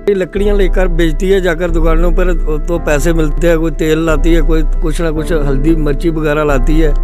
लकड़ियाँ लेकर बेचती है जाकर दुकानों पर, तो पैसे मिलते हैं। कोई तेल लाती है, कोई कुछ ना कुछ हल्दी मिर्ची वगैरह लाती है।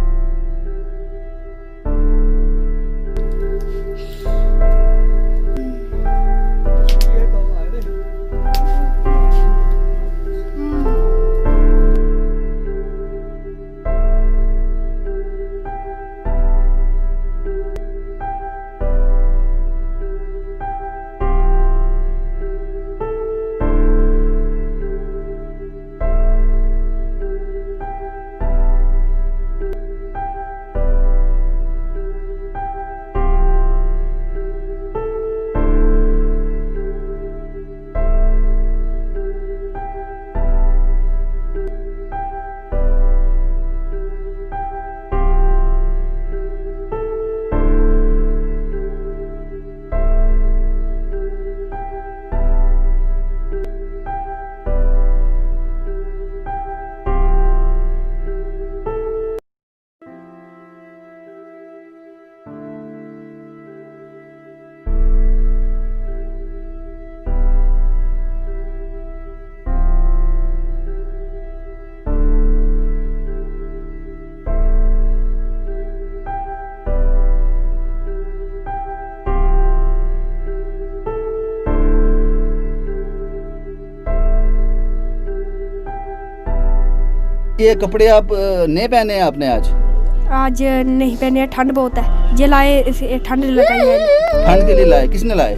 ये कपड़े आप नहीं पहने हैं आपने आज नहीं पहने, ठंड बहुत है। ये लाए, ठंड लगाई है। ठंड के लिए लाए? किसने लाए?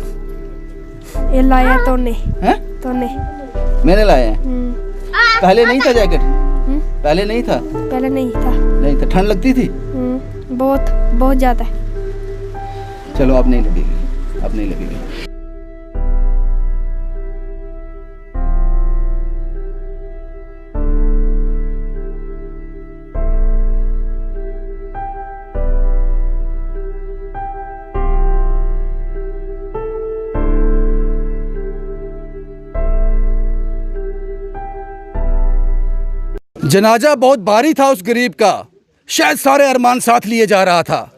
ये लाया तो ने मैंने लाए हैं। पहले नहीं था जैकेट? पहले नहीं था? पहले नहीं था। ठंड लगती थी? बहुत ज्यादा। चलो अब नहीं लगेगी। जनाजा बहुत भारी था उस गरीब का, शायद सारे अरमान साथ लिए जा रहा था।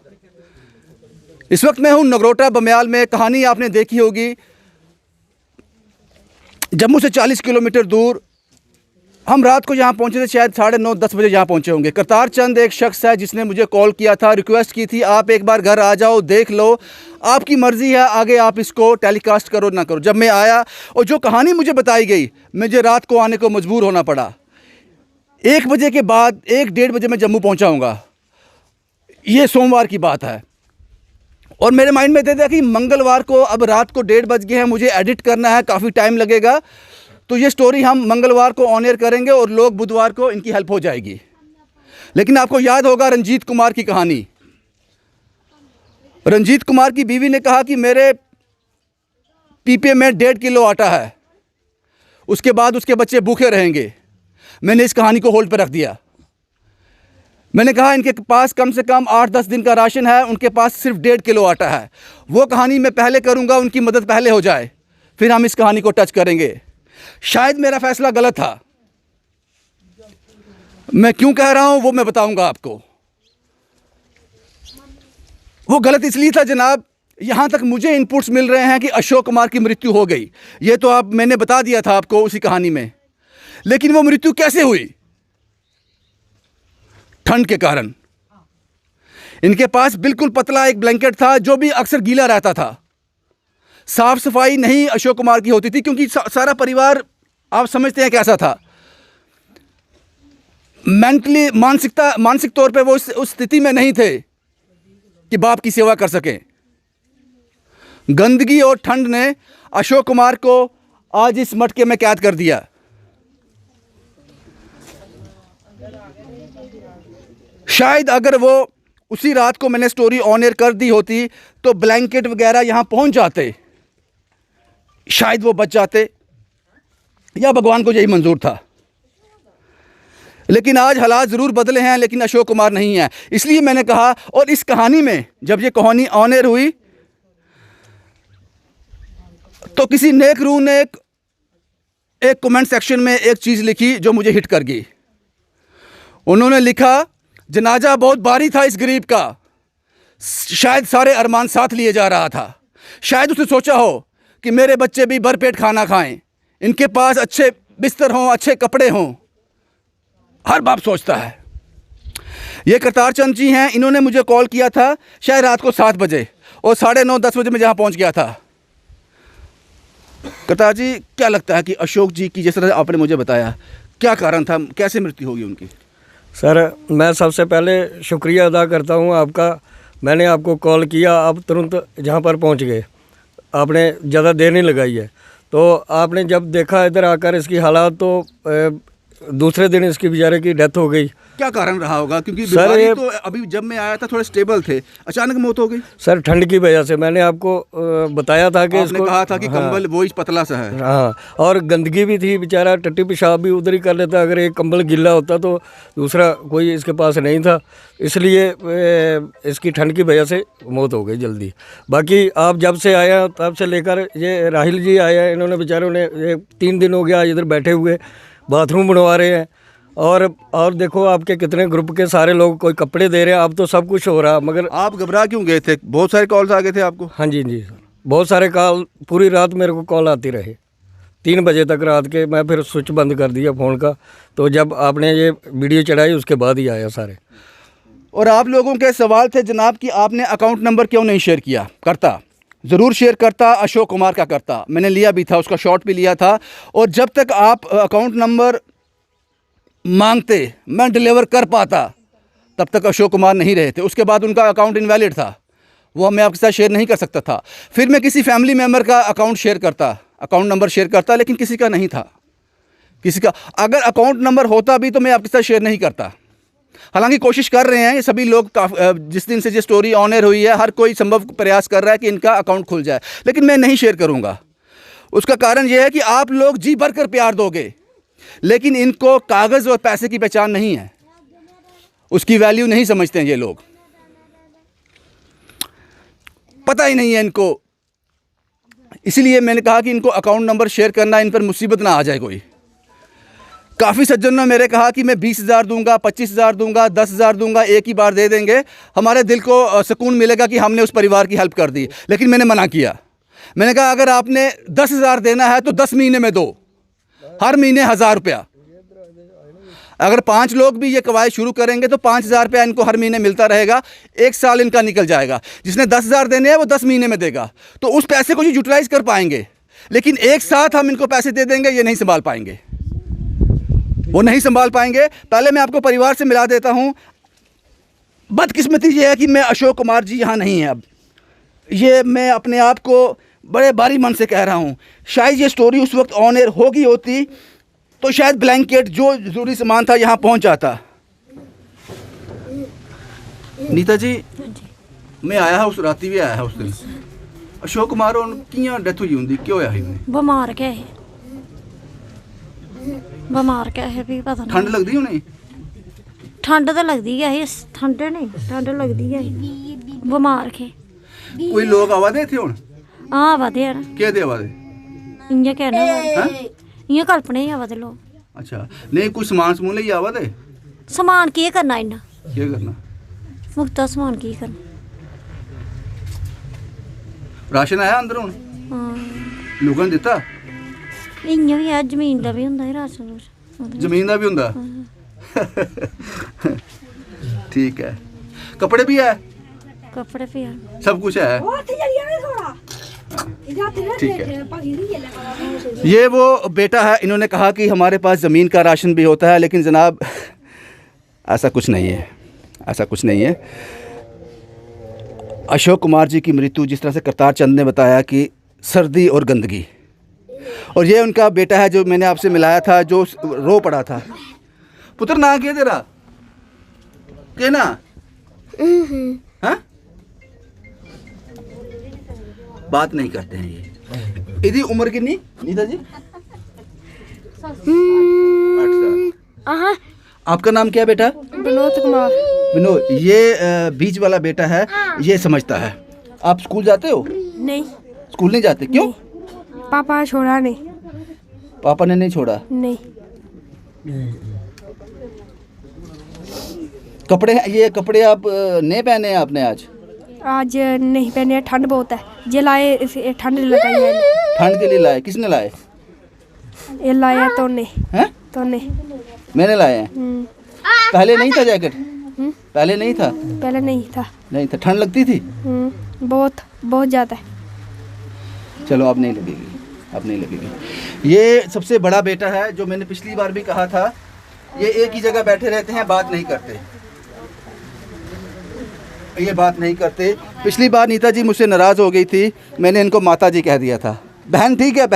इस वक्त मैं हूं नगरोटा बमियाल में। कहानी आपने देखी होगी। जम्मू से 40 किलोमीटर दूर हम रात को यहाँ पहुँचे थे, शायद 9:30-10 बजे यहाँ पहुँचे होंगे। करतार चंद एक शख्स है जिसने मुझे कॉल किया था, रिक्वेस्ट की थी आप एक बार घर आ जाओ, देख लो, आपकी मर्ज़ी है आगे आप इसको टेलीकास्ट करो ना करो। जब मैं आया और जो कहानी मुझे बताई गई, मुझे रात को आने को मजबूर होना पड़ा। 1 बजे के बाद 1-1:30 बजे मैं जम्मू पहुंचाऊंगा। ये सोमवार की बात है और मेरे माइंड में था कि मंगलवार को, अब रात को 1:30 बज गए हैं, मुझे एडिट करना है, काफ़ी टाइम लगेगा। तो ये स्टोरी हम मंगलवार को ऑन एयर करेंगे और लोग बुधवार को इनकी हेल्प हो जाएगी। लेकिन आपको याद होगा रंजीत कुमार की कहानी। रंजीत कुमार की बीवी ने कहा कि मेरे पीपे में 1.5 किलो आटा है, उसके बाद उसके बच्चे भूखे रहेंगे। मैंने इस कहानी को होल्ड पर रख दिया। मैंने कहा इनके पास कम से कम 8-10 दिन का राशन है, उनके पास सिर्फ 1.5 किलो आटा है। वो कहानी मैं पहले करूंगा, उनकी मदद पहले हो जाए, फिर हम इस कहानी को टच करेंगे। शायद मेरा फैसला गलत था। मैं क्यों कह रहा हूं वो मैं बताऊंगा आपको। वो गलत इसलिए था जनाब, यहां तक मुझे इनपुट्स मिल रहे हैं कि अशोक कुमार की मृत्यु हो गई। ये तो आप मैंने बता दिया था आपको उसी कहानी में। लेकिन वो मृत्यु कैसे हुई? ठंड के कारण। इनके पास बिल्कुल पतला एक ब्लैंकेट था जो भी अक्सर गीला रहता था। साफ सफाई नहीं अशोक कुमार की होती थी, क्योंकि सारा परिवार आप समझते हैं कैसा था। मेंटली, मानसिक तौर पे वो उस स्थिति में नहीं थे कि बाप की सेवा कर सकें। गंदगी और ठंड ने अशोक कुमार को आज इस मटके में कैद कर दिया। शायद अगर वो उसी रात को मैंने स्टोरी ऑन एयर कर दी होती तो ब्लैंकेट वगैरह यहां पहुंच जाते, शायद वो बच जाते, या भगवान को यही मंजूर था। लेकिन आज हालात ज़रूर बदले हैं, लेकिन अशोक कुमार नहीं है। इसलिए मैंने कहा, और इस कहानी में जब ये कहानी ऑन एयर हुई तो किसी नेक रूह ने एक कमेंट सेक्शन में एक चीज़ लिखी जो मुझे हिट कर गई। उन्होंने लिखा, जनाजा बहुत भारी था इस गरीब का, शायद सारे अरमान साथ लिए जा रहा था। शायद उसने सोचा हो कि मेरे बच्चे भी भरपेट खाना खाएं, इनके पास अच्छे बिस्तर हों, अच्छे कपड़े हों। हर बाप सोचता है। ये करतार चंद जी हैं, इन्होंने मुझे कॉल किया था शायद रात को 7 बजे और 9:30-10 बजे मैं जहाँ पहुँच गया था। करतार जी, क्या लगता है कि अशोक जी की, जिस तरह आपने मुझे बताया, क्या कारण था, कैसे मृत्यु होगी उनकी? सर मैं सबसे पहले शुक्रिया अदा करता हूँ आपका। मैंने आपको कॉल किया, आप तुरंत जहाँ पर पहुँच गए, आपने ज़्यादा देर नहीं लगाई है। तो आपने जब देखा इधर आकर इसकी हालात, तो दूसरे दिन इसकी बेचारे की डेथ हो गई। क्या कारण रहा होगा? क्योंकि सर, बीमारी ये- तो अभी जब मैं आया था थोड़े स्टेबल थे, अचानक मौत हो गई। सर ठंड की वजह से मैंने आपको बताया था कि आपने इसको, कहा था कि हाँ, कंबल वो ही पतला सा है। हाँ, और गंदगी भी थी, बेचारा टट्टी पेशाब भी उधर ही कर लेता। अगर एक कंबल गीला होता तो दूसरा कोई इसके पास नहीं था, इसलिए इसकी ठंड की वजह से मौत हो गई जल्दी। बाकी आप जब से आया तब से लेकर ये राहिल जी आए हैं, इन्होंने बेचारों ने 3 दिन हो गया इधर बैठे हुए, बाथरूम बनवा रहे हैं। और देखो आपके कितने ग्रुप के सारे लोग कोई कपड़े दे रहे हैं, अब तो सब कुछ हो रहा, मगर आप घबरा क्यों गए थे? बहुत सारे कॉल्स आ गए थे आपको? हाँ जी जी सर, बहुत सारे कॉल, पूरी रात मेरे को कॉल आती रहे, 3 बजे तक रात के। मैं फिर स्विच बंद कर दिया फ़ोन का, तो जब आपने ये वीडियो चढ़ाई उसके बाद ही आया सारे। और आप लोगों के सवाल थे जनाब कि आपने अकाउंट नंबर क्यों नहीं शेयर किया? करता, ज़रूर शेयर करता, अशोक कुमार का करता। मैंने लिया भी था, उसका शॉट भी लिया था। और जब तक आप अकाउंट नंबर मांगते, मैं डिलीवर कर पाता, तब तक अशोक कुमार नहीं रहे थे। उसके बाद उनका अकाउंट इनवैलिड था, वो मैं आपके साथ शेयर नहीं कर सकता था। फिर मैं किसी फैमिली मेम्बर का अकाउंट शेयर करता, अकाउंट नंबर शेयर करता, लेकिन किसी का नहीं था, किसी का। अगर अकाउंट नंबर होता भी तो मैं आपके साथ शेयर नहीं करता। हालांकि कोशिश कर रहे हैं ये सभी लोग, जिस दिन से ये स्टोरी ऑन एयर हुई है, हर कोई संभव प्रयास कर रहा है कि इनका अकाउंट खुल जाए, लेकिन मैं नहीं शेयर करूंगा। उसका कारण यह है कि आप लोग जी भर कर प्यार दोगे, लेकिन इनको कागज़ और पैसे की पहचान नहीं है, उसकी वैल्यू नहीं समझते हैं ये लोग, पता ही नहीं है इनको। इसलिए मैंने कहा कि इनको अकाउंट नंबर शेयर करना, इन पर मुसीबत ना आ जाए कोई। काफ़ी सज्जनों ने मेरे कहा कि मैं 20,000 दूंगा, 25,000 दूंगा, 10,000 दूंगा, एक ही बार दे देंगे, हमारे दिल को सुकून मिलेगा कि हमने उस परिवार की हेल्प कर दी। लेकिन मैंने मना किया। मैंने कहा अगर आपने 10,000 देना है तो 10 महीने में दो, हर महीने 1,000 रुपया। अगर 5 लोग भी ये कवायद शुरू करेंगे तो 5,000 रुपया इनको हर महीने मिलता रहेगा, 1 साल इनका निकल जाएगा। जिसने 10,000 देने हैं वो 10 महीने में देगा, तो उस पैसे को यूटिलाइज कर पाएंगे। लेकिन एक साथ हम इनको पैसे दे देंगे, ये नहीं संभाल पाएंगे, वो नहीं संभाल पाएंगे। पहले मैं आपको परिवार से मिला देता हूँ। बदकिस्मती ये है कि मैं अशोक कुमार जी यहाँ नहीं है अब। ये मैं अपने आप को बड़े भारी मन से कह रहा हूँ। शायद ये स्टोरी उस वक्त ऑन एयर होगी होती तो शायद ब्लैंकेट, जो ज़रूरी सामान था, यहाँ पहुँच जाता। नीता जी, मैं आया उस राती भी आया उस दिन। अशोक कुमार कियां डेथ हुई होंगी, क्यों होया इन्हें? बिमार गए हे, बिमार गए हे भी पता नहीं। ठंड लगदी होनी? ठंड तो लगदी है, ठंड नहीं, ठंड लगदी है, बिमार खे। कोई लोग आवा दे थे हुण? हाँ आवादे है ना, क्या दे आवा दे? इ'यां कहना, हैं? इ'यां कल्पना ही आवादे लोग। अच्छा, नहीं कोई समान समून लेइयै आवा दे? समान केह् करना इन्ना, क्या करना? मुफ्ता समान की करना। राशन आया अंदर हुण? हाँ लोगों ने दित्ता? इ'यां भी है, जमीन दा भी हुंदा है राशन रूशन। जमीन दा भी हुंदा? ठीक है। कपड़े भी है? कपड़े भी है, सब कुछ है? ठीक है। ये वो बेटा है, इन्होंने कहा कि हमारे पास ज़मीन का राशन भी होता है, लेकिन जनाब ऐसा कुछ नहीं है, ऐसा कुछ नहीं है। अशोक कुमार जी की मृत्यु जिस तरह से करतार चंद ने बताया कि सर्दी और गंदगी, और ये उनका बेटा है जो मैंने आपसे मिलाया था, जो रो पड़ा था। पुत्र ना क्या तेरा क्या ना? हाँ? बात नहीं करते हैं ये। इदी उम्र कितनी नीता जी? 8 साल। आपका नाम क्या है बेटा? विनोद कुमार। विनोद। ये बीच वाला बेटा है, ये समझता है। आप स्कूल जाते हो? नहीं, स्कूल नहीं जाते, क्यों? पापा छोड़ा नहीं। पापा ने नहीं छोड़ा? नहीं। कपड़े, ये कपड़े आप नहीं पहने हैं आपने आज? आज नहीं पहने, ठंड बहुत है, जे लाए ठंड लगाई है। ठंड के लिए लाए, किसने लाए ये लाया तो ने हैं? मैंने लाए हैं। पहले नहीं था जैकेट? पहले नहीं था? पहले नहीं था। नहीं था। ठंड लगती थी? बहुत बहुत ज़्यादा। चलो अब नहीं लगेगी, अब नहीं लगेगी। ये सबसे बड़ा बेटा है, जो मैंने पिछली बार भी कहा था, ये एक ही जगह बैठे रहते हैं, बात नहीं करते, ये बात नहीं करते। पिछली बार नीता जी मुझसे नाराज़ हो गई थी, मैंने इनको माता जी कह दिया था। बहन ठीक है?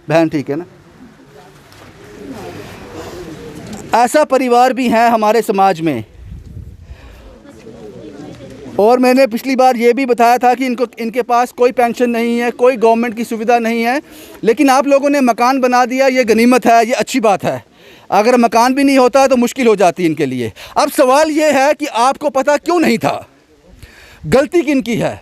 बहन ठीक है ना? ऐसा परिवार भी है हमारे समाज में। और मैंने पिछली बार ये भी बताया था कि इनके पास कोई पेंशन नहीं है, कोई गवर्नमेंट की सुविधा नहीं है, लेकिन आप लोगों ने मकान बना दिया, ये गनीमत है, ये अच्छी बात है। अगर मकान भी नहीं होता तो मुश्किल हो जाती इनके लिए। अब सवाल ये है कि आपको पता क्यों नहीं था, गलती किनकी है?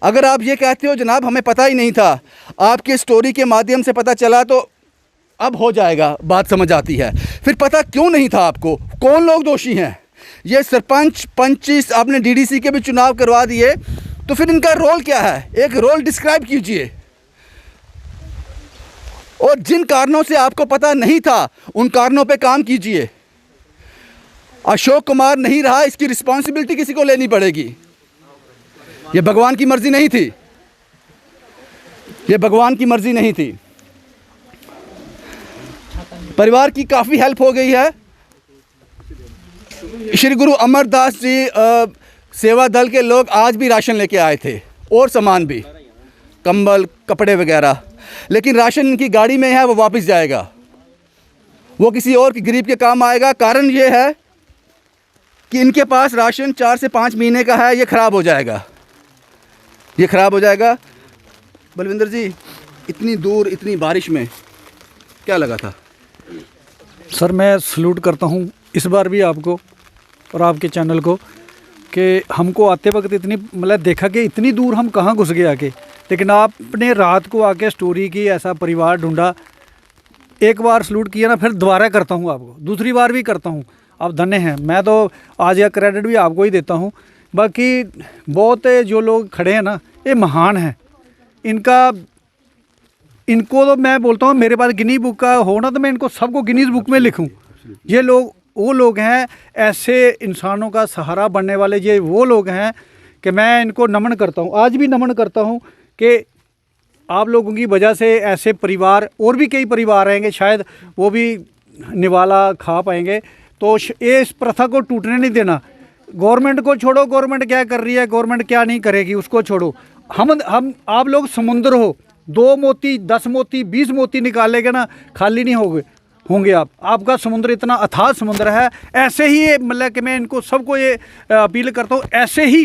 अगर आप ये कहते हो जनाब हमें पता ही नहीं था, आपके स्टोरी के माध्यम से पता चला, तो अब हो जाएगा, बात समझ आती है। फिर पता क्यों नहीं था आपको? कौन लोग दोषी हैं? ये सरपंच पंच, आपने डीडीसी के भी चुनाव करवा दिए, तो फिर इनका रोल क्या है? एक रोल डिस्क्राइब कीजिए। और जिन कारणों से आपको पता नहीं था उन कारणों पे काम कीजिए। अशोक कुमार नहीं रहा, इसकी रिस्पॉन्सिबिलिटी किसी को लेनी पड़ेगी। ये भगवान की मर्जी नहीं थी, ये भगवान की मर्जी नहीं थी। परिवार की काफ़ी हेल्प हो गई है। श्री गुरु अमरदास जी सेवा दल के लोग आज भी राशन लेके आए थे, और सामान भी, कंबल कपड़े वगैरह, लेकिन राशन इनकी गाड़ी में है, वो वापस जाएगा, वो किसी और के गरीब के काम आएगा। कारण ये है कि इनके पास राशन 4 से 5 महीने का है, ये ख़राब हो जाएगा, ये ख़राब हो जाएगा। बलविंदर जी, इतनी दूर इतनी बारिश में क्या लगा था? सर मैं सल्यूट करता हूँ इस बार भी आपको और आपके चैनल को, कि हमको आते वक्त इतनी मतलब देखा कि इतनी दूर हम कहाँ घुस गए आके, लेकिन आपने रात को आके स्टोरी की, ऐसा परिवार ढूंढा। एक बार सल्यूट किया ना, फिर दोबारा करता हूँ आपको, दूसरी बार भी करता हूँ। आप धन्य हैं। मैं तो आज यह क्रेडिट भी आपको ही देता हूँ। बाकी बहुत जो लोग खड़े हैं ना, ये महान हैं। इनको तो मैं बोलता हूँ, मेरे पास गिनीज बुक का हो ना, तो मैं इनको सबको गिनीज बुक में लिखूँ। ये लोग वो लोग हैं, ऐसे इंसानों का सहारा बनने वाले ये वो लोग हैं कि मैं इनको नमन करता हूँ, आज भी नमन करता हूँ कि आप लोगों की वजह से ऐसे परिवार और भी कई परिवार आएंगे, शायद वो भी निवाला खा पाएंगे। तो ये इस प्रथा को टूटने नहीं देना। गवर्नमेंट को छोड़ो, गवर्नमेंट क्या कर रही है, गवर्नमेंट क्या नहीं करेगी, उसको छोड़ो। हम आप लोग समुद्र हो, 2 मोती 10 मोती 20 मोती निकालेंगे ना, खाली नहीं होंगे आप। आपका समुद्र इतना अथाह समुद्र है। ऐसे ही ये मतलब कि मैं इनको सबको ये अपील करता हूँ, ऐसे ही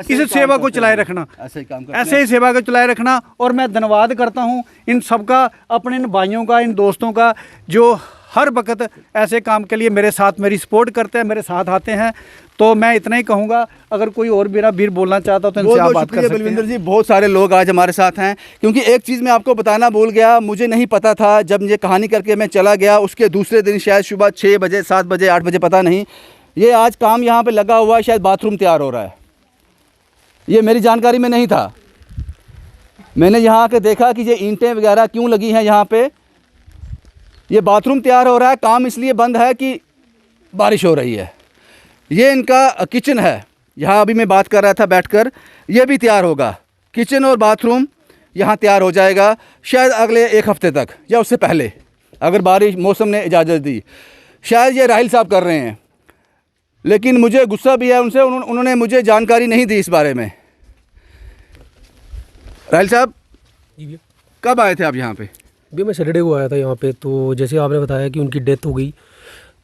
इस सेवा को चलाए रखना, ऐसे ही सेवा को चलाए रखना। और मैं धन्यवाद करता हूँ इन सबका, अपने इन भाइयों का, इन दोस्तों का, जो हर वक्त ऐसे काम के लिए मेरे साथ मेरी सपोर्ट करते हैं, मेरे साथ आते हैं। तो मैं इतना ही कहूँगा, अगर कोई और मेरा वीर बोलना चाहता तो इनसे आप बात कर सकते हैं। बलविंदर जी, बहुत सारे लोग आज हमारे साथ हैं, क्योंकि एक चीज़ मैं आपको बताना भूल गया, मुझे नहीं पता था। जब ये कहानी करके मैं चला गया, उसके दूसरे दिन शायद सुबह 6 बजे 7 बजे 8 बजे पता नहीं, ये आज काम यहाँ पे लगा हुआ है, शायद बाथरूम तैयार हो रहा है। ये मेरी जानकारी में नहीं था। मैंने यहाँ आके देखा कि ये ईंटें वगैरह क्यों लगी हैं यहाँ पे, ये बाथरूम तैयार हो रहा है। काम इसलिए बंद है कि बारिश हो रही है। ये इनका किचन है, यहाँ अभी मैं बात कर रहा था बैठकर, ये भी तैयार होगा। किचन और बाथरूम यहाँ तैयार हो जाएगा शायद अगले 1 हफ्ते तक या उससे पहले, अगर बारिश मौसम ने इजाज़त दी। शायद ये राहिल साहब कर रहे हैं, लेकिन मुझे गुस्सा भी है उनसे, उन्होंने मुझे जानकारी नहीं दी इस बारे में। राहिल साहब, कब आए थे आप यहाँ पे? मैं सैटरडे को आया था यहाँ पे। तो जैसे आपने बताया कि उनकी डेथ हो गई,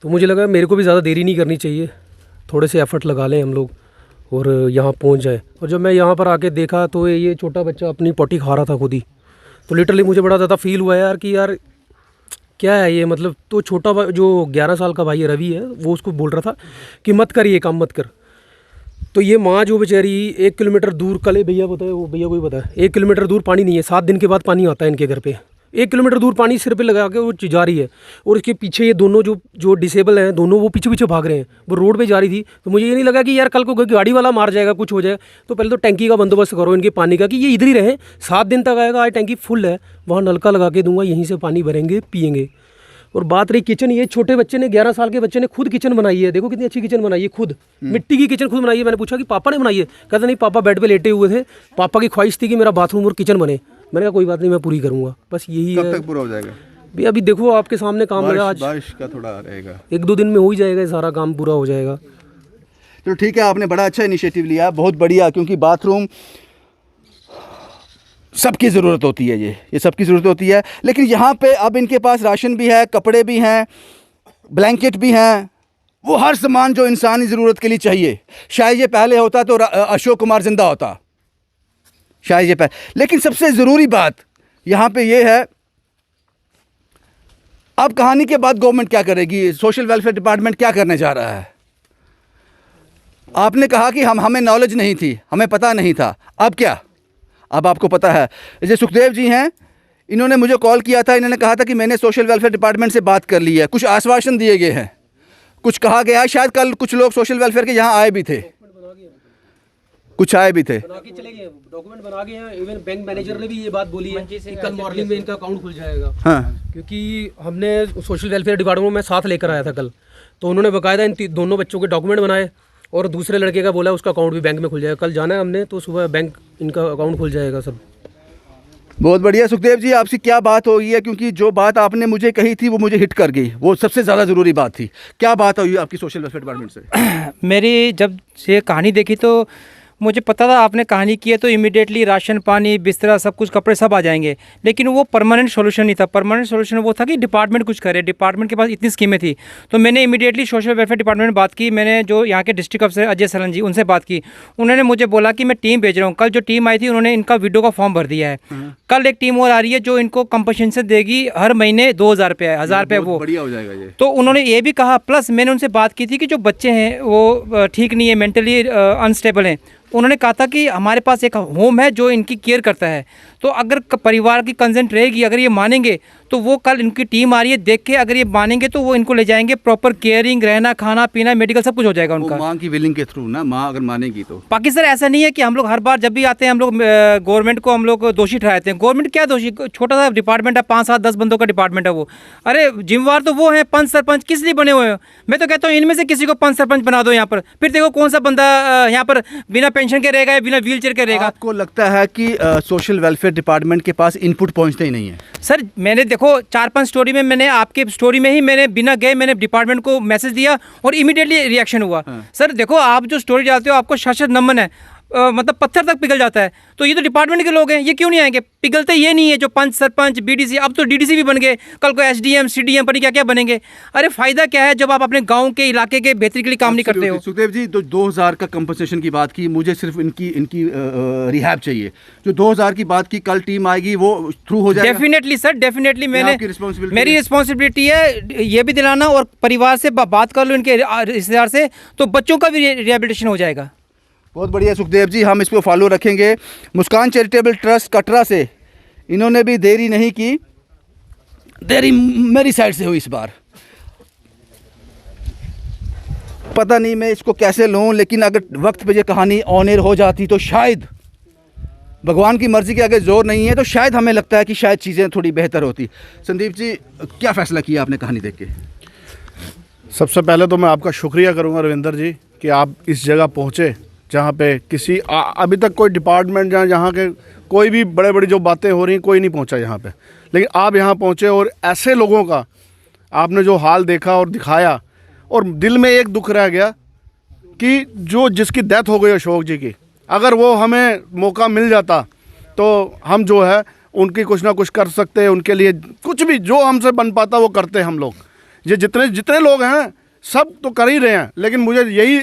तो मुझे लगा मेरे को भी ज़्यादा देरी नहीं करनी चाहिए, थोड़े से एफर्ट लगा लें हम लोग और यहाँ पहुँच जाए। और जब मैं यहाँ पर आके देखा तो ये छोटा बच्चा अपनी पॉटी खा रहा था खुद ही। तो लिटरली मुझे बड़ा ज़्यादा फील हुआ यार कि यार क्या है ये, मतलब। तो छोटा जो 11 साल का भाई रवि है, वो उसको बोल रहा था कि मत कर ये काम, मत कर। तो ये माँ जो बेचारी 1 किलोमीटर दूर, कल भैया बताए, वो भैया को भी पता है, 1 किलोमीटर दूर पानी नहीं है, 7 दिन के बाद पानी आता है इनके घर पे। 1 किलोमीटर दूर पानी सिर पे लगा के वो जा रही है, और इसके पीछे ये दोनों जो डिसेबल हैं दोनों, वो पीछे पीछे भाग रहे हैं। वो रोड पे जा रही थी, तो मुझे ये नहीं लगा कि यार कल को कोई गाड़ी वाला मार जाएगा, कुछ हो जाएगा। तो पहले तो टैंकी का बंदोबस्त करो इनके पानी का, कि ये इधर ही रहें, 7 दिन तक आएगा। आज टैंकी फुल है, वहाँ नलका लगा के दूंगा, यहीं से पानी भरेंगे, पियेंगे। और बात रही किचन, ये छोटे बच्चे ने 11 साल के बच्चे ने खुद किचन बनाई है। देखो कितनी अच्छी किचन बनाई है, खुद मिट्टी की किचन खुद बनाई है। मैंने पूछा कि पापा ने बनाई है? कहता नहीं, पापा बेड पे लेटे हुए थे, पापा की ख्वाहिश थी कि मेरा बाथरूम और किचन बने। मैंने कहा कोई बात नहीं, मैं पूरी करूँगा। बस यही है। कब तक पूरा हो जाएगा? भैया अभी देखो आपके सामने काम लगा, आज बारिश का थोड़ा रहेगा, 1-2 दिन में हो ही जाएगा, सारा काम पूरा हो जाएगा। चलो ठीक है, आपने बड़ा अच्छा इनिशिएटिव लिया, बहुत बढ़िया। क्योंकि बाथरूम सबकी ज़रूरत होती है, ये सबकी ज़रूरत होती है। लेकिन यहाँ पे अब इनके पास राशन भी है, कपड़े भी हैं, ब्लैंकेट भी हैं, वो हर सामान जो इंसानी ज़रूरत के लिए चाहिए। शायद ये पहले होता तो अशोक कुमार जिंदा होता, शायद ये पहले। लेकिन सबसे ज़रूरी बात यहाँ पे ये है, अब कहानी के बाद गवर्नमेंट क्या करेगी, सोशल वेलफेयर डिपार्टमेंट क्या करने जा रहा है? आपने कहा कि हमें नॉलेज नहीं थी, हमें पता नहीं था, अब क्या? अब आपको पता है। जैसे सुखदेव जी हैं, इन्होंने मुझे कॉल किया था, इन्होंने कहा था कि मैंने सोशल वेलफेयर डिपार्टमेंट से बात कर ली है, कुछ आश्वासन दिए गए हैं, कुछ कहा गया है। शायद कल कुछ लोग सोशल वेलफेयर के यहाँ आए भी थे, कुछ आए भी थे, बना के चले गए, डॉक्यूमेंट बना के हैं। इवन बैंक मैनेजर ने भी ये बात बोली है कि कल मॉर्निंग में इनका अकाउंट खुल जाएगा। हाँ, क्योंकि हमने सोशल वेलफेयर डिपार्टमेंट में साथ लेकर आया था कल, तो उन्होंने बाकायदा इन दोनों बच्चों के डॉक्यूमेंट बनाए, और दूसरे लड़के का बोला उसका अकाउंट भी बैंक में खुल जाएगा। कल जाना है हमने, तो सुबह बैंक इनका अकाउंट खुल जाएगा सब। बहुत बढ़िया। सुखदेव जी, आपसे क्या बात हो गई है? क्योंकि जो बात आपने मुझे कही थी वो मुझे हिट कर गई, वो सबसे ज़्यादा ज़रूरी बात थी। क्या बात हुई आपकी सोशल वेलफेयर डिपार्टमेंट से? मेरी जब ये कहानी देखी तो मुझे पता था आपने कहानी की है तो इमीडिएटली राशन, पानी, बिस्तरा, सब कुछ, कपड़े सब आ जाएंगे। लेकिन वो परमानेंट सॉल्यूशन नहीं था। परमानेंट सॉल्यूशन वो था कि डिपार्टमेंट कुछ करे। डिपार्टमेंट के पास इतनी स्कीमें थी, तो मैंने इमीडिएटली सोशल वेलफेयर डिपार्टमेंट में बात की। मैंने जो यहाँ के डिस्ट्रिक्ट अफसर अजय सलन जी, उनसे बात की। उन्होंने मुझे बोला कि मैं टीम भेज रहा हूँ। कल जो टीम आई थी उन्होंने इनका वीडियो का फॉर्म भर दिया है। कल एक टीम और आ रही है जो इनको कंपनसेशन देगी, हर महीने 2000 रुपये, 1000 रुपये, वो बढ़िया हो जाएगा ये। तो उन्होंने ये भी कहा। प्लस मैंने उनसे बात की थी कि जो बच्चे हैं वो ठीक नहीं है, मेंटली अनस्टेबल हैं। उन्होंने कहा था कि हमारे पास एक होम है जो इनकी केयर करता है, तो अगर परिवार की कंसेंट रहेगी, अगर ये मानेंगे, तो वो कल इनकी टीम आ रही है, देख के अगर ये मानेंगे तो वो इनको ले जाएंगे। प्रॉपर केयरिंग, रहना, खाना पीना, मेडिकल सब कुछ हो जाएगा उनका। माँ की विलिंग के थ्रू ना, माँ अगर मानेगी तो। बाकी सर ऐसा नहीं है कि हम लोग हर बार जब भी आते हैं हम लोग गवर्नमेंट को हम लोग दोषी ठहराते हैं। गवर्नमेंट क्या दोषी? छोटा सा डिपार्टमेंट है, 5, 7, 10 बंदों का डिपार्टमेंट है वो। अरे जिम्मेवार तो वो है, पंच सरपंच किस लिए बने हुए हैं? मैं तो कहता हूँ इनमें से किसी को पंच सरपंच बना दो यहाँ पर, फिर देखो कौन सा बंदा यहाँ पर बिना पेंशन के रहेगा या बिना व्हील चेयर के रहेगा। आपको लगता है कि सोशल वेलफेयर डिपार्टमेंट के पास इनपुट पहुंचते ही नहीं है? सर मैंने देखो 4-5 स्टोरी में, मैंने आपके स्टोरी में ही मैंने बिना गए मैंने डिपार्टमेंट को मैसेज दिया और इमीडिएटली रिएक्शन हुआ। सर देखो आप जो स्टोरी डालते हो आपको शाश्वत नमन है, मतलब पत्थर तक पिघल जाता है। तो ये तो डिपार्टमेंट के लोग हैं, ये क्यों नहीं आएंगे? पिघलते ये नहीं है जो पंच, सरपंच, बीडीसी, अब तो डीडीसी भी बन गए, कल को एसडीएम, सीडीएम पर क्या क्या बनेंगे। अरे फायदा क्या है जब आप अपने गांव के इलाके के बेहतरी के लिए काम नहीं करते हो। सुखदेव जी, तो 2000 का कंपनसेशन की बात की, मुझे सिर्फ इनकी रिहैब चाहिए। जो 2000 की बात की, कल टीम आएगी वो थ्रू हो जाएगा? Definitely sir, definitely. मैंने मेरी है? रिस्पॉन्सिबिलिटी है ये भी दिलाना, और परिवार से बात कर लो इनके रिश्तेदार से, तो बच्चों का भी रिहेबिलिटेशन हो जाएगा। बहुत बढ़िया सुखदेव जी, हम इसको फॉलो रखेंगे। मुस्कान चैरिटेबल ट्रस्ट कटरा से इन्होंने भी देरी नहीं की, देरी मेरी साइड से हुई इस बार। पता नहीं मैं इसको कैसे लूँ, लेकिन अगर वक्त पे ये कहानी ऑन एयर हो जाती तो शायद, भगवान की मर्जी के अगर जोर नहीं है तो शायद हमें लगता है कि शायद चीज़ें थोड़ी बेहतर होती। संदीप जी, क्या फ़ैसला किया आपने कहानी देख के? सबसे पहले तो मैं आपका शुक्रिया करूंगा रविंदर जी कि आप इस जगह पहुंचे जहाँ पे किसी अभी तक कोई डिपार्टमेंट जहाँ के कोई भी बड़े बड़ी जो बातें हो रही हैं कोई नहीं पहुँचा यहाँ पे, लेकिन आप यहाँ पहुँचे और ऐसे लोगों का आपने जो हाल देखा और दिखाया, और दिल में एक दुख रह गया कि जो जिसकी डेथ हो गई अशोक जी की, अगर वो हमें मौका मिल जाता तो हम जो है उनकी कुछ ना कुछ कर सकते, उनके लिए कुछ भी जो हमसे बन पाता वो करते हम लोग। ये जितने लोग हैं सब तो कर ही रहे हैं, लेकिन मुझे यही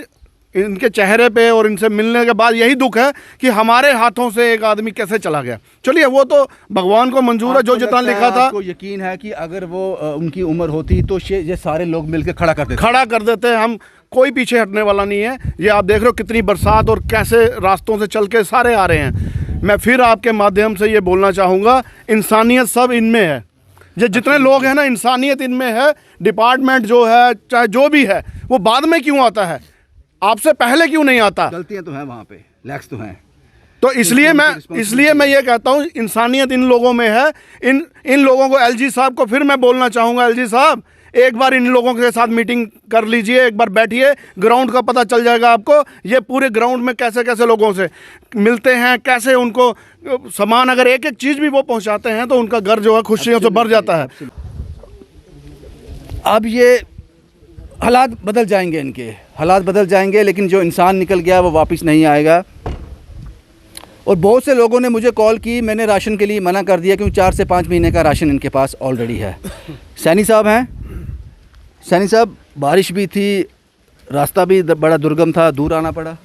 इनके चेहरे पे और इनसे मिलने के बाद यही दुख है कि हमारे हाथों से एक आदमी कैसे चला गया। चलिए वो तो भगवान को मंजूर है, जो जितना लिखा था। आपको यकीन है कि अगर वो उनकी उम्र होती तो ये सारे लोग मिलकर खड़ा कर देते? हम कोई पीछे हटने वाला नहीं है। ये आप देख रहे हो कितनी बरसात और कैसे रास्तों से चल के सारे आ रहे हैं। मैं फिर आपके माध्यम से ये बोलना चाहूँगा, इंसानियत सब इनमें है। ये जितने लोग हैं ना, इंसानियत इनमें है। डिपार्टमेंट जो है, चाहे जो भी है, वो बाद में क्यों आता है, आपसे पहले क्यों नहीं आता? गलतियां तो हैं वहाँ पे, लैक्स तो हैं। तो इसलिए मैं ये कहता हूँ, इंसानियत इन लोगों में है। इन लोगों को, एलजी साहब को फिर मैं बोलना चाहूँगा, एलजी साहब एक बार इन लोगों के साथ मीटिंग कर लीजिए, एक बार बैठिए, ग्राउंड का पता चल जाएगा आपको। ये पूरे ग्राउंड में कैसे कैसे लोगों से मिलते हैं, कैसे उनको सामान, अगर एक एक चीज़ भी वो पहुंचाते हैं तो उनका घर जो है खुशियों से भर जाता है। अब ये हालात बदल जाएंगे, इनके हालात बदल जाएंगे, लेकिन जो इंसान निकल गया वो वापस नहीं आएगा। और बहुत से लोगों ने मुझे कॉल की, मैंने राशन के लिए मना कर दिया क्योंकि 4 से 5 महीने का राशन इनके पास ऑलरेडी है। सैनी साहब हैं, सैनी साहब, बारिश भी थी, रास्ता भी बड़ा दुर्गम था, दूर आना पड़ा।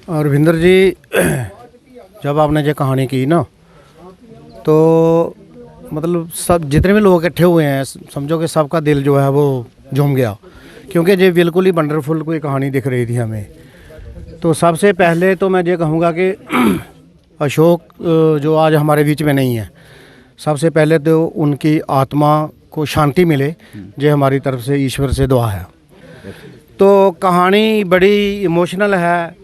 और रविंदर जी, जब आपने ये कहानी की ना, तो मतलब सब जितने भी लोग इकट्ठे हुए हैं, समझो कि सबका दिल जो है वो झूम गया, क्योंकि ये बिल्कुल ही वंडरफुल कोई कहानी दिख रही थी हमें। तो सबसे पहले तो मैं ये कहूँगा कि अशोक जो आज हमारे बीच में नहीं है, सबसे पहले तो उनकी आत्मा को शांति मिले, ये हमारी तरफ से ईश्वर से दुआ है। तो कहानी बड़ी इमोशनल है।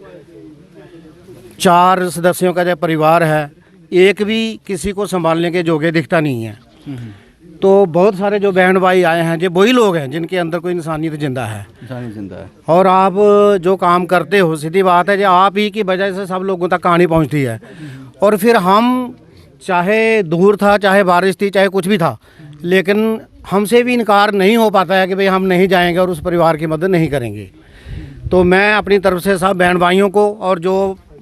4 सदस्यों का जो परिवार है, एक भी किसी को संभालने के जोगे दिखता नहीं है। तो बहुत सारे जो बहन भाई आए हैं, ये वही लोग हैं जिनके अंदर कोई इंसानियत जिंदा है। जिंदा है। और आप जो काम करते हो, सीधी बात है, जो आप ही की वजह से सब लोगों तक कहानी पहुंचती है। और फिर हम, चाहे दूर था, चाहे बारिश थी, चाहे कुछ भी था, लेकिन हमसे भी इनकार नहीं हो पाता है कि भाई हम नहीं जाएंगे और उस परिवार की मदद नहीं करेंगे। तो मैं अपनी तरफ से सब बहन भाइयों को और जो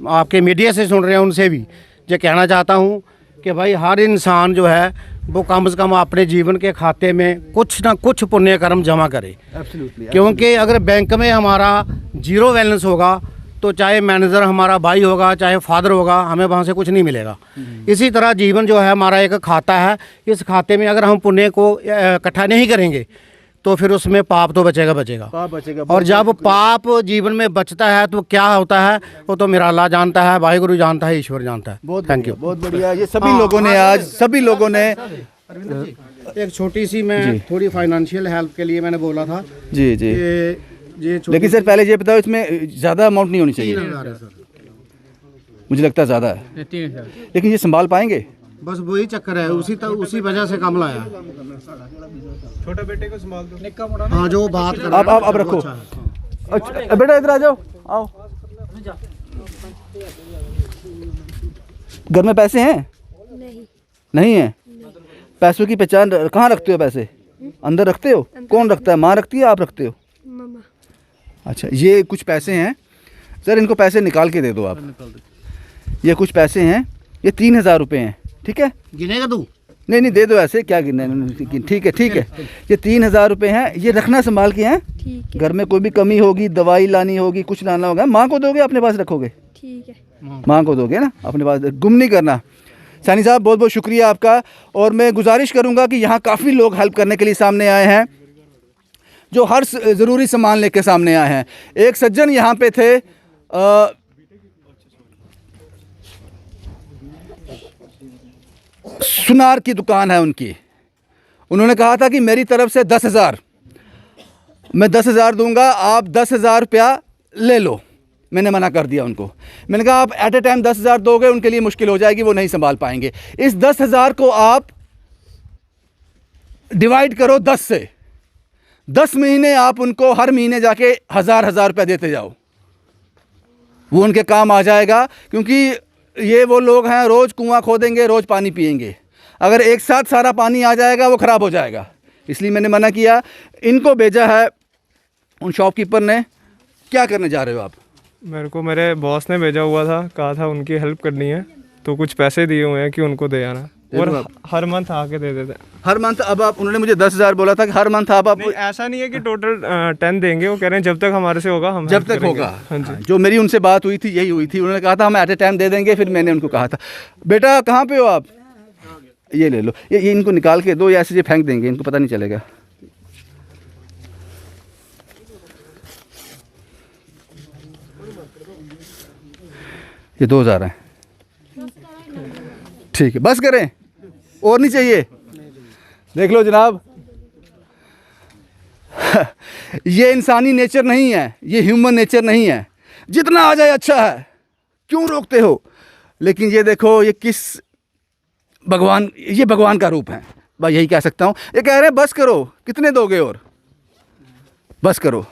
आपके मीडिया से सुन रहे हैं उनसे भी ये कहना चाहता हूँ कि भाई हर इंसान जो है वो कम से कम अपने जीवन के खाते में कुछ ना कुछ पुण्य कर्म जमा करे। क्योंकि अगर बैंक में हमारा 0 बैलेंस होगा तो चाहे मैनेजर हमारा भाई होगा, चाहे फादर होगा, हमें वहाँ से कुछ नहीं मिलेगा। इसी तरह जीवन जो है हमारा एक खाता है, इस खाते में अगर हम पुण्य को इकट्ठा नहीं करेंगे तो फिर उसमें पाप तो बचेगा। पाप बचेगा। और जब पाप जीवन में बचता है तो क्या होता है वो तो मेरा अल्लाह जानता है, वाहिगुरु जानता है, ईश्वर जानता है। Thank you. बहुत बढ़िया। ये सभी लोगों ने आज, सभी लोगों ने एक छोटी सी, मैं थोड़ी फाइनेंशियल हेल्प के लिए मैंने बोला था जी। लेकिन सर पहले ये बताओ, इसमें ज़्यादा अमाउंट नहीं होनी चाहिए। मुझे लगता है ज़्यादा है, लेकिन ये संभाल पाएंगे? बस वही चक्कर है, उसी वजह से कम लाया। छोटे बेटे को संभाल दो। हाँ, जो बात कर अब रखो। अच्छा बेटा इधर आ जाओ, आओ। घर में पैसे हैं? नहीं है। पैसों की पहचान कहाँ रखते हो? पैसे अंदर रखते हो? कौन रखता है? माँ रखती है, आप रखते हो? मम्मा। अच्छा, ये कुछ पैसे हैं सर, इनको पैसे निकाल के दे दो आप। ये कुछ पैसे हैं, ये 3000 रुपये हैं, ठीक है? गिनेगा तू? नहीं दे दो, ऐसे क्या गिनना है? ठीक है। ये 3000 रुपये हैं, ये रखना संभाल के हैं। ठीक है। घर में कोई भी कमी होगी, दवाई लानी होगी, कुछ लाना होगा, माँ को दोगे, अपने पास रखोगे? ठीक है। माँ को दोगे ना, अपने पास, गुम नहीं करना। सैनी साहब बहुत बहुत शुक्रिया आपका। और मैं गुजारिश करूँगा कि यहाँ काफ़ी लोग हेल्प करने के लिए सामने आए हैं, जो हर ज़रूरी सामान लेके सामने आए हैं। एक सज्जन यहाँ पे थे, सुनार की दुकान है उनकी। उन्होंने कहा था कि मेरी तरफ से 10,000, मैं 10,000 दूंगा, आप 10,000 रुपया ले लो। मैंने मना कर दिया उनको। मैंने कहा आप एट ए टाइम 10,000 दोगे, उनके लिए मुश्किल हो जाएगी, वो नहीं संभाल पाएंगे। इस 10,000 को आप डिवाइड करो 10 से। 10 महीने आप उनको हर महीने जाके 1000 रुपया देते जाओ, वो उनके काम आ जाएगा। क्योंकि ये वो लोग हैं, रोज़ कुआं खोदेंगे, रोज़ पानी पिएंगे। अगर एक साथ सारा पानी आ जाएगा वो ख़राब हो जाएगा, इसलिए मैंने मना किया। इनको भेजा है उन शॉपकीपर ने। क्या करने जा रहे हो आप? मेरे को मेरे बॉस ने भेजा हुआ था, कहा था उनकी हेल्प करनी है, तो कुछ पैसे दिए हुए हैं कि उनको दे आना, और हर मंथ आके दे देते हैं। हर मंथ? अब आप, उन्होंने मुझे 10,000 बोला था कि हर मंथ आप ऐसा नहीं है कि टोटल 10 देंगे, वो कह रहे हैं जब तक हमारे से होगा हम जब तक होगा। हाँ जी। जो मेरी उनसे बात हुई थी यही हुई थी, उन्होंने कहा था हम एट ए टाइम दे देंगे। फिर मैंने उनको कहा था, बेटा कहाँ पे हो आप, ये ले लो, ये इनको निकाल के दो, या ऐसे ये फेंक देंगे, इनको पता नहीं चलेगा। ये 2,000 है, ठीक है, बस करें, और नहीं चाहिए। देख लो जनाब, ये इंसानी नेचर नहीं है, ये ह्यूमन नेचर नहीं है। जितना आ जाए अच्छा है, क्यों रोकते हो? लेकिन ये देखो, ये किस भगवान, ये भगवान का रूप है, बस यही कह सकता हूँ। ये कह रहे हैं बस करो, कितने दोगे और, बस करो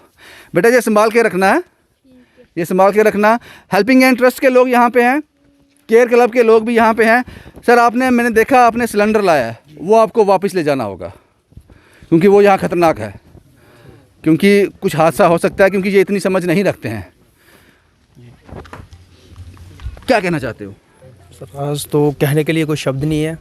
बेटा, ये संभाल के रखना है, ये संभाल के रखना। हेल्पिंग हैंड ट्रस्ट के लोग यहाँ पे हैं, केयर क्लब के लोग भी यहाँ पे हैं। सर आपने, मैंने देखा आपने सिलेंडर लाया है, वो आपको वापस ले जाना होगा, क्योंकि वो यहाँ ख़तरनाक है, क्योंकि कुछ हादसा हो सकता है, क्योंकि ये इतनी समझ नहीं रखते हैं। क्या कहना चाहते हो? सर आज तो कहने के लिए कोई शब्द नहीं है,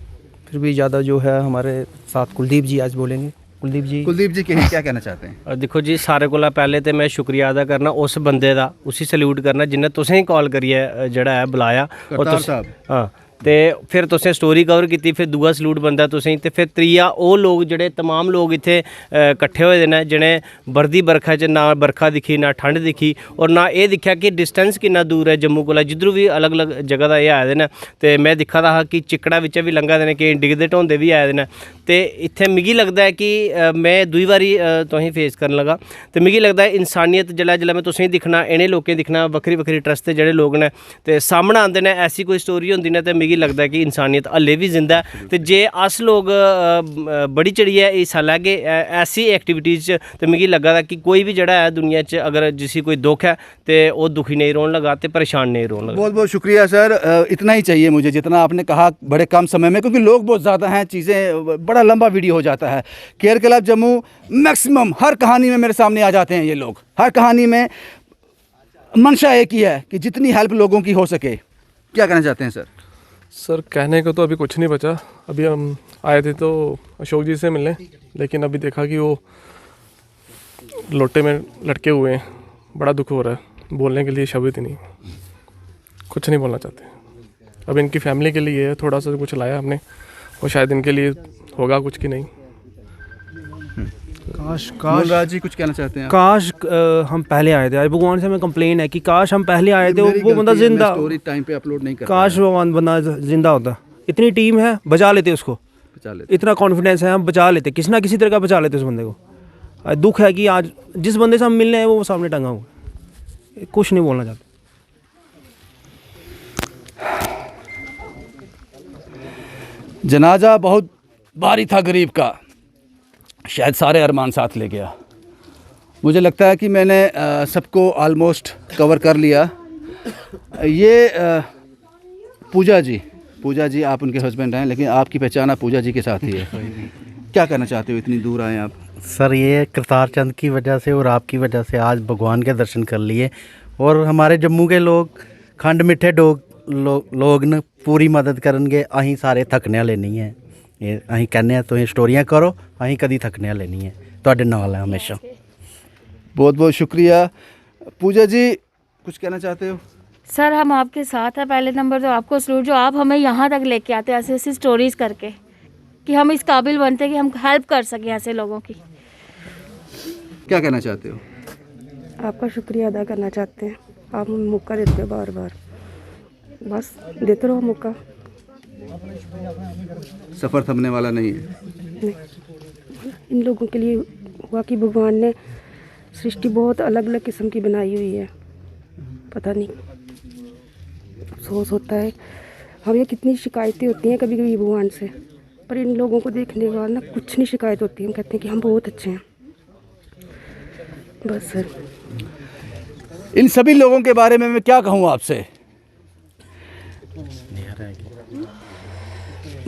फिर भी ज़्यादा जो है हमारे साथ कुलदीप जी आज बोलेंगे। कुलदीप जी क्या कहना चाहते हैं? देखो जी, सारे कोला पहले तो मैं शुक्रिया अदा करना उस बंदे दा, उसी सल्यूट करना जिन्हें तुसें कॉल करिए जड़ा है बुलाया, हाँ, ते फिर तुसें स्टोरी कवर की, फिर दूआ सलूट बनता तुसें, ते फिर त्रीया वो लोग जड़े तमाम लोग इत्थे कट्ठे होए ने, जिन्हें बरदी बरखा च ना बरखा दिखी ना ठंड दिखी, और ना ये दिखा कि डिस्टेंस कितना दूर है जम्मू कोला, जिद्धरों भी अलग अलग जगह दा एह् आए दे न। ते मैं दिक्खा दा हा कि चिक्कड़ा बिच्च भी लंघा दे ने, केईं डिगदे ढोंदे भी आए दे न। ते इत्थे मिगी लगदा है कि मैं दूई बारी तुसें फेस करन लगा, ते मिगी लगदा है इंसानियत जिल्लै मैं तुसें दिक्खना, इ'नें लोकें दिक्खना, बक्खरी बक्खरी ट्रस्ट दे जेह्ड़े लोग न ते सामने आंदे न, ऐसी कोई स्टोरी होंदी न, ते मिगी लगदा है कि इंसानियत हल्ले भी जिंदा है। ते जे अस लोग बड़ी चढ़ियै हिस्सा लैगे ऐसी एक्टिविटीज़ च, ते मिगी लग्गा दा कि कोई भी जेह्ड़ा है दुनिया च अगर जिसी कोई दुख है ते ओह् दुखी नहीं रौह्न लगा, ते परेशान नहीं रौह्न लगा। बहुत बहुत शुक्रिया सर, इतना ही चाहिए मुझे जितना आपने कहा बड़े कम समय में, क्योंकि लोग बहुत ज़्यादा हैं, चीज़ें बड़ा लंबा वीडियो हो जाता है। केयर क्लब जम्मू मैक्सिमम हर कहानी में मेरे सामने आ जाते हैं ये लोग, हर कहानी में मंशा एक ही है कि जितनी हेल्प लोगों की हो सके। क्या कहना चाहते हैं सर? सर कहने को तो अभी कुछ नहीं बचा। अभी हम आए थे तो अशोक जी से मिलने, लेकिन अभी देखा कि वो लोटे में लटके हुए हैं, बड़ा दुख हो रहा है, बोलने के लिए शब्द ही नहीं, कुछ नहीं बोलना चाहते। अब इनकी फैमिली के लिए थोड़ा सा कुछ लाया हमने, और शायद इनके लिए होगा कुछ कि नहीं। काश जी कुछ कहना चाहते हैं? काश हम पहले आए थे। आज भगवान से हमें कंप्लेन है कि काश हम पहले आए थे, वो बंदा जिंदा, स्टोरी टाइम पे अपलोड नहीं कर, काश वो बंदा जिंदा होता। इतनी टीम है, बचा लेते उसको, बचा लेते, इतना कॉन्फिडेंस है, हम बचा लेते, किसी ना किसी तरह का बचा लेते उस बंदे को। दुख है कि आज जिस बंदे से हम मिलने हैं वो सामने टंगा हुआ, कुछ नहीं बोलना चाहते। जनाजा बहुत भारी था गरीब का, शायद सारे अरमान साथ ले गया। मुझे लगता है कि मैंने सबको ऑलमोस्ट कवर कर लिया। ये पूजा जी आप उनके हस्बैंड हैं, लेकिन आपकी पहचान आप पूजा जी के साथ ही है। क्या कहना चाहते हो, इतनी दूर आए आप? सर ये करतार चंद की वजह से और आपकी वजह से आज भगवान के दर्शन कर लिए, और हमारे जम्मू के लोग खंड मिठे लोग न पूरी मदद करनगे। अहीं सारे थकने वाले नहीं है, ये अहीं कहने तुसीं स्टोरियां करो, अहीं कदी थकने वाले नहीं है, तुहाडे नाल है हमेशा। बहुत बहुत शुक्रिया। पूजा जी कुछ कहना चाहते हो? सर हम आपके साथ हैं, पहले नंबर तो आपको सलूट, जो आप हमें यहाँ तक लेके आते हैं ऐसी ऐसी स्टोरीज़ करके, कि हम इस काबिल बनते हैं कि हम हेल्प कर सकें ऐसे लोगों की। क्या कहना चाहते हो? आपका शुक्रिया अदा करना चाहते हैं, आप हमें मौका देते हो बार बार, बस देते रहो मौका। सफ़र थमने वाला नहीं है। नहीं, इन लोगों के लिए हुआ कि भगवान ने सृष्टि बहुत अलग अलग किस्म की बनाई हुई है, पता नहीं, अफसोस होता है। हमें कितनी शिकायतें होती हैं कभी कभी भगवान से, पर इन लोगों को देखने के बाद ना कुछ नहीं शिकायत होती। हम कहते हैं कि हम बहुत अच्छे हैं, बस सर। इन सभी लोगों के बारे में मैं क्या कहूँ आपसे?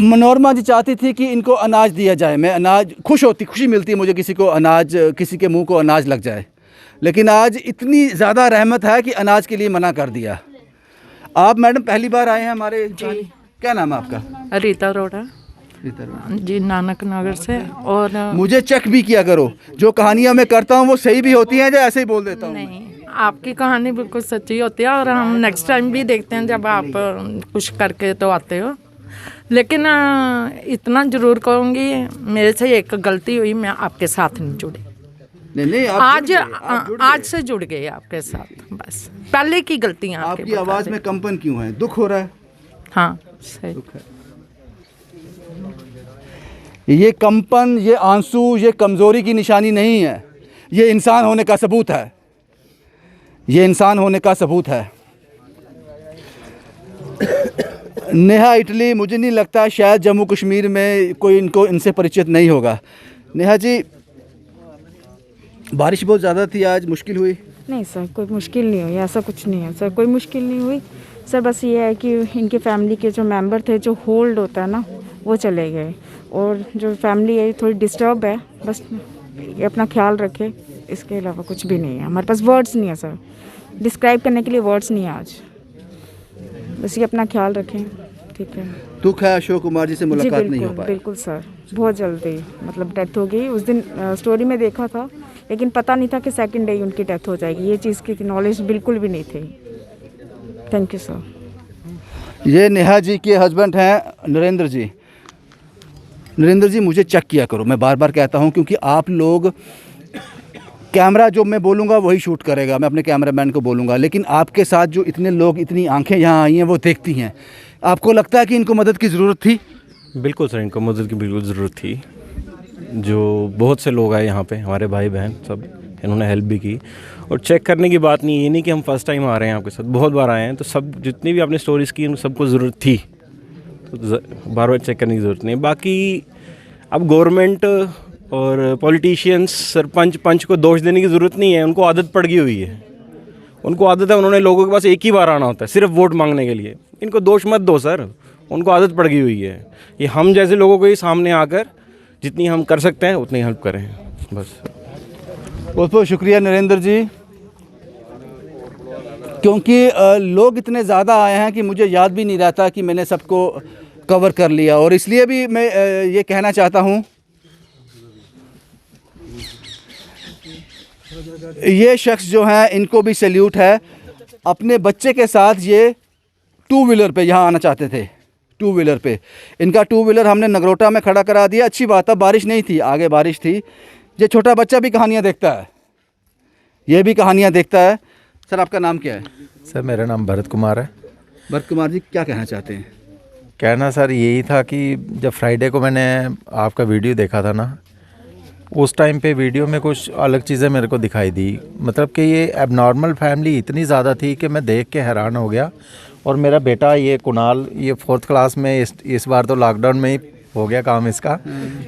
मनोरमा जी चाहती थी कि इनको अनाज दिया जाए, मैं अनाज खुशी मिलती है मुझे, किसी को अनाज, किसी के मुंह को अनाज लग जाए, लेकिन आज इतनी ज़्यादा रहमत है कि अनाज के लिए मना कर दिया। आप मैडम पहली बार आए हैं हमारे जी। क्या नाम है आपका? रीता अरोड़ा जी, नानक नगर से। और मुझे चेक भी किया करो, जो कहानियाँ मैं करता हूँ वो सही भी होती हैं या ऐसे ही बोल देता हूँ? नहीं, आपकी कहानी बिल्कुल सच्ची होती है, और हम नेक्स्ट टाइम भी देखते हैं जब आप कुछ करके तो आते हो। लेकिन इतना ज़रूर कहूँगी, मेरे से एक गलती हुई, मैं आपके साथ नहीं जुड़ी। नहीं, आज से जुड़ गए आपके साथ, बस पहले की गलतियाँ। आपकी आवाज़ में कंपन क्यों है? दुख हो रहा है? हाँ सही। दुख है। ये कंपन, ये आंसू, ये कमज़ोरी की निशानी नहीं है, ये इंसान होने का सबूत है, ये इंसान होने का सबूत है। नेहा इटली, मुझे नहीं लगता शायद जम्मू कश्मीर में कोई इनसे परिचित नहीं होगा। नेहा जी, बारिश बहुत ज़्यादा थी, आज मुश्किल हुई? नहीं सर, कोई मुश्किल नहीं हुई, ऐसा कुछ नहीं है सर, कोई मुश्किल नहीं हुई सर। बस ये है कि इनके फैमिली के जो मेंबर थे, जो होल्ड होता है ना, वो चले गए, और जो फैमिली है थोड़ी डिस्टर्ब है, बस ये अपना ख्याल रखे, इसके अलावा कुछ भी नहीं है। हमारे पास वर्ड्स नहीं है सर, डिस्क्राइब करने के लिए वर्ड्स नहीं है आज, बस ये अपना ख्याल रखें, ठीक है। दुख है अशोक कुमार जी से मुलाकात नहीं हो पाई? बिल्कुल सर, बहुत जल्दी मतलब डेथ हो गई। उस दिन स्टोरी में देखा था, लेकिन पता नहीं था कि सेकंड डे उनकी डेथ हो जाएगी, ये चीज़ की नॉलेज बिल्कुल भी नहीं थी। Thank you sir. ये नेहा जी के हस्बैंड हैं नरेंद्र जी। नरेंद्र जी, मुझे चेक किया करो, मैं बार बार कहता हूँ, क्योंकि आप लोग कैमरा जो मैं बोलूँगा वही शूट करेगा, मैं अपने कैमरामैन को बोलूँगा, लेकिन आपके साथ जो इतने लोग, इतनी आंखें यहाँ आई हैं, वो देखती हैं। आपको लगता है कि इनको मदद की ज़रूरत थी? बिल्कुल सर, इनको मदद की बिल्कुल ज़रूरत थी। जो बहुत से लोग आए यहाँ पे, हमारे भाई बहन सब, इन्होंने हेल्प भी की। और चेक करने की बात नहीं, ये नहीं कि हम फर्स्ट टाइम आ रहे हैं आपके साथ, बहुत बार आए हैं, तो सब जितनी भी आपने स्टोरीज़ की, उन सबको ज़रूरत थी, तो बार बार चेक करने की ज़रूरत नहीं। बाकी अब गवर्नमेंट और पॉलिटिशियंस, सरपंच, पंच को दोष देने की ज़रूरत नहीं है, उनको आदत पड़ गई हुई है, उनको आदत है, उन्होंने लोगों के पास एक ही बार आना होता है सिर्फ वोट मांगने के लिए। इनको दोष मत दो सर, उनको आदत पड़ गई हुई है। ये हम जैसे लोगों को ही सामने आकर जितनी हम कर सकते हैं उतनी हेल्प करें, बस। बहुत बहुत शुक्रिया नरेंद्र जी, क्योंकि लोग इतने ज़्यादा आए हैं कि मुझे याद भी नहीं रहता कि मैंने सबको कवर कर लिया, और इसलिए भी मैं ये कहना चाहता हूँ, ये शख्स जो हैं इनको भी सैल्यूट है। अपने बच्चे के साथ ये टू व्हीलर पे यहाँ आना चाहते थे, टू व्हीलर पे। इनका टू व्हीलर हमने नगरोटा में खड़ा करा दिया, अच्छी बात है, बारिश नहीं थी, आगे बारिश थी। ये छोटा बच्चा भी कहानियाँ देखता है, ये भी कहानियाँ देखता है। सर, आपका नाम क्या है? सर, मेरा नाम भरत कुमार है। भरत कुमार जी, क्या कहना चाहते हैं? कहना सर यही था कि जब फ्राइडे को मैंने आपका वीडियो देखा था ना, उस टाइम पे वीडियो में कुछ अलग चीज़ें मेरे को दिखाई दी। मतलब कि ये एबनॉर्मल फैमिली इतनी ज़्यादा थी कि मैं देख के हैरान हो गया। और मेरा बेटा ये कुणाल, ये 4th क्लास में, इस बार तो लॉकडाउन में ही हो गया काम इसका,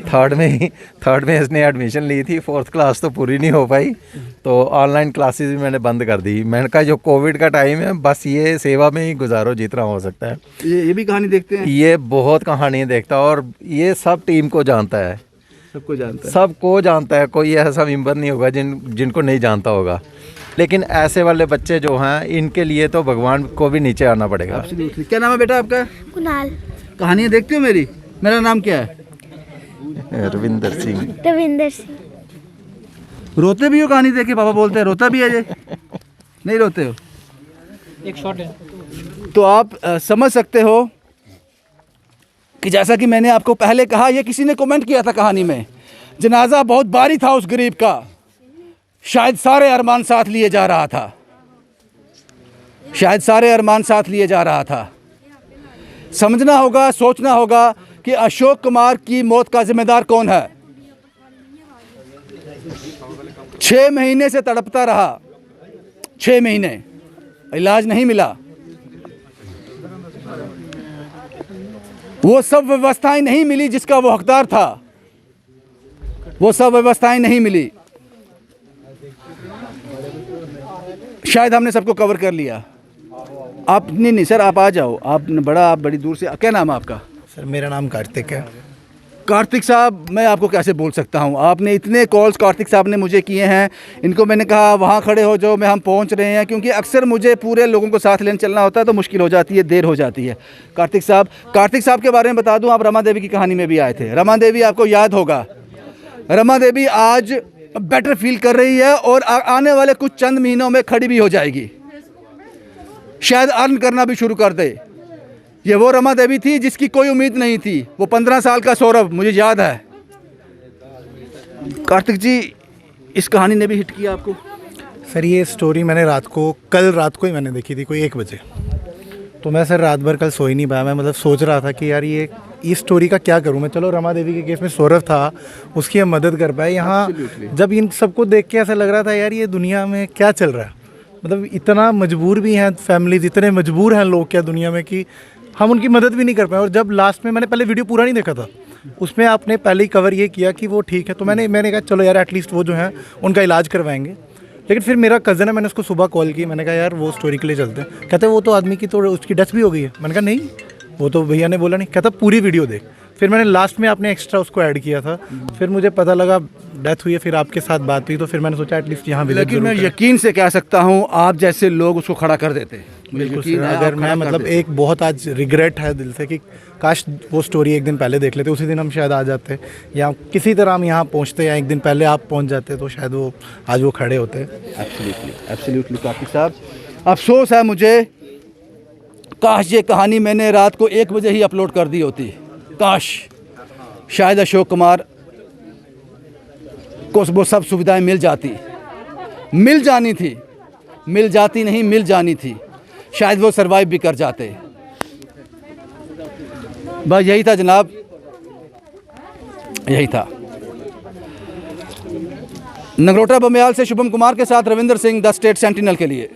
थर्ड में इसने एडमिशन ली थी, 4th क्लास तो पूरी नहीं हो पाई, तो ऑनलाइन क्लासेस भी मैंने बंद कर दी। मैंने कहा जो कोविड का टाइम है, बस ये सेवा में ही गुजारो जितना हो सकता है। ये भी कहानी देखते हैं? ये बहुत कहानियाँ देखता है, और ये सब टीम को जानता है, सबको जानता है, सबको जानता है। कोई ऐसा मेंबर नहीं होगा जिनको नहीं जानता होगा। लेकिन ऐसे वाले बच्चे जो हैं, इनके लिए तो भगवान को भी नीचे आना पड़ेगा। क्या नाम है बेटा आपका? कुणाल। कहानियाँ देखते हो मेरी? मेरा नाम क्या है? रविंदर सिंह। रविंदर सिंह। रोते भी हो कहानी देख के? पापा बोलते हैं रोता भी है ये? नहीं रोते हो? एक शॉट है। तो आप समझ सकते हो कि जैसा कि मैंने आपको पहले कहा, ये किसी ने कमेंट किया था कहानी में, जनाजा बहुत भारी था उस गरीब का, शायद सारे अरमान साथ लिए जा रहा था, शायद सारे अरमान साथ लिए जा रहा था। समझना होगा, सोचना होगा कि अशोक कुमार की मौत का जिम्मेदार कौन है। 6 महीने से तड़पता रहा, 6 महीने इलाज नहीं मिला, वो सब व्यवस्थाएं नहीं मिली जिसका वो हकदार था, वो सब व्यवस्थाएं नहीं मिली। शायद हमने सबको कवर कर लिया। आप नहीं सर, आप आ जाओ, आप बड़ी दूर से। क्या नाम है आपका? सर, मेरा नाम कार्तिक है। कार्तिक साहब, मैं आपको कैसे बोल सकता हूँ, आपने इतने कॉल्स कार्तिक साहब ने मुझे किए हैं, इनको मैंने कहा वहाँ खड़े हो जाओ, मैं हम पहुँच रहे हैं, क्योंकि अक्सर मुझे पूरे लोगों को साथ लेने चलना होता है तो मुश्किल हो जाती है, देर हो जाती है। कार्तिक साहब के बारे में बता दूँ, आप रमा देवी की कहानी में भी आए थे। रमा देवी आपको याद होगा, रमा देवी आज बेटर फील कर रही है और आने वाले कुछ चंद महीनों में खड़ी भी हो जाएगी, शायद अर्न करना भी शुरू कर दे। ये वो रमा देवी थी जिसकी कोई उम्मीद नहीं थी, वो 15 साल का सौरभ, मुझे याद है। कार्तिक जी, इस कहानी ने भी हिट किया आपको? सर, ये स्टोरी मैंने कल रात को ही मैंने देखी थी, कोई 1 बजे। तो मैं सर रात भर कल सो ही नहीं पाया। मैं मतलब सोच रहा था कि यार ये इस स्टोरी का क्या करूं मैं। चलो रमा देवी के केस में सौरभ था, उसकी हम मदद कर पाए। यहाँ जब इन सबको देख के ऐसा लग रहा था यार ये दुनिया में क्या चल रहा है, मतलब इतना मजबूर भी हैं फैमिलीज, इतने मजबूर हैं लोग क्या दुनिया में कि हम उनकी मदद भी नहीं कर पाए। और जब लास्ट में मैंने पहले वीडियो पूरा नहीं देखा था, उसमें आपने पहले ही कवर ये किया कि वो ठीक है, तो मैंने कहा चलो यार एटलीस्ट वो जो है उनका इलाज करवाएंगे। लेकिन फिर मेरा कज़न है, मैंने उसको सुबह कॉल की, मैंने कहा यार वो स्टोरी के लिए चलते हैं। कहते वो तो आदमी की तो उसकी डेथ भी हो गई है। मैंने कहा नहीं, वो तो भैया ने बोला नहीं। कहता पूरी वीडियो देख। फिर मैंने लास्ट में आपने एक्स्ट्रा उसको ऐड किया था, फिर मुझे पता लगा डेथ हुई है, फिर आपके साथ बात हुई, तो फिर मैंने सोचा एटलीस्ट यहाँ भी। लेकिन मैं यकीन से कह सकता हूँ आप जैसे लोग उसको खड़ा कर देते। बिल्कुल सर, अगर मैं मतलब एक बहुत आज रिग्रेट है दिल से कि काश वो स्टोरी एक दिन पहले देख लेते, उसी दिन हम शायद आ जाते, या किसी तरह हम यहाँ पहुँचते, या एक दिन पहले आप पहुँच जाते, तो शायद वो आज वो खड़े होते। एब्सोल्युटली काफी साहब, अफसोस है मुझे, काश ये कहानी मैंने रात को 1 बजे ही अपलोड कर दी होती। काश शायद अशोक कुमार को वो सब सुविधाएं मिल जानी थी, मिल जाती नहीं, मिल जानी थी, शायद वो सरवाइव भी कर जाते। बस यही था जनाब, यही था। नगरोटा बमियाल से शुभम कुमार के साथ Ravinder Singh, the state sentinel के लिए।